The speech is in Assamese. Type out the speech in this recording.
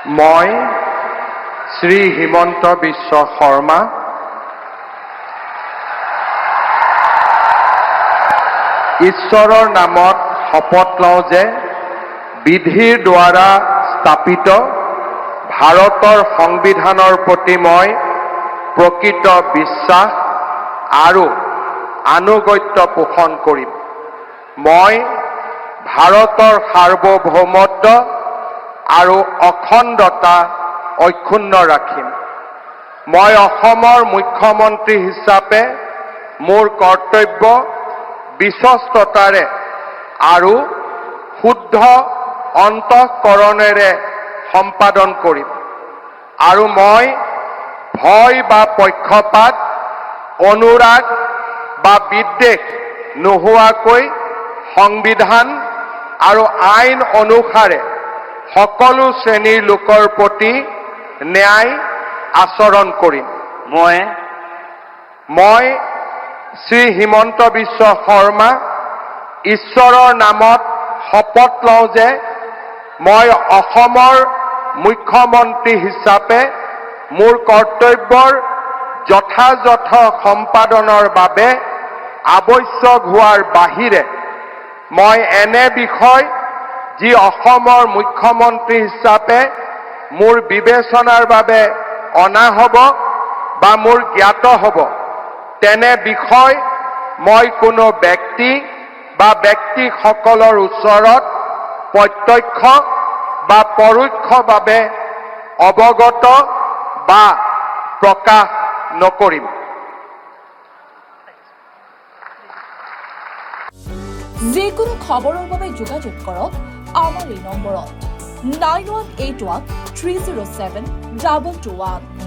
মই শ্ৰী হিমন্ত বিশ্ব শৰ্মা ঈশ্বৰৰ নামত শপত লওঁ যে বিধিৰ দ্বাৰা স্থাপিত ভাৰতৰ সংবিধানৰ প্ৰতি মই প্ৰকৃত বিশ্বাস আৰু আনুগত্য পোষণ কৰিম। মই ভাৰতৰ সাৰ্বভৌমত্ব আৰু অখণ্ডতা অক্ষুণ্ণ ৰাখিম। মই অসমৰ মুখ্যমন্ত্ৰী হিচাপে মোৰ কৰ্তব্য বিশ্বস্ততাৰে আৰু শুদ্ধ অন্তঃকৰণেৰে সম্পাদন কৰিম আৰু মই ভয় বা পক্ষপাত, অনুৰাগ বা বিদ্বেষ নোহোৱাকৈ সংবিধান আৰু আইন অনুসাৰে সকলো শ্ৰেণীৰ লোকৰ প্ৰতি ন্যায় আচৰণ কৰিম। মই শ্ৰী হিমন্ত বিশ্ব শৰ্মা ঈশ্বৰৰ নামত শপত লওঁ যে মই অসমৰ মুখ্যমন্ত্ৰী হিচাপে মোৰ কৰ্তব্যৰ যথাযথ সম্পাদনৰ বাবে আৱশ্যক হোৱাৰ বাহিৰে মই এনে বিষয় যি অসমৰ মুখ্যমন্ত্ৰী হিচাপে মোৰ বিবেচনাৰ বাবে অনা হ'ব বা মোৰ জ্ঞাত হ'ব তেনে বিষয় মই কোনো ব্যক্তি বা ব্যক্তিসকলৰ ওচৰত প্ৰত্যক্ষ বা পৰোক্ষভাৱে অৱগত বা প্ৰকাশ নকৰিম। যিকোনো খবৰৰ বাবে যোগাযোগ কৰক আমাৰ এই নম্বৰত 9181 307 2221।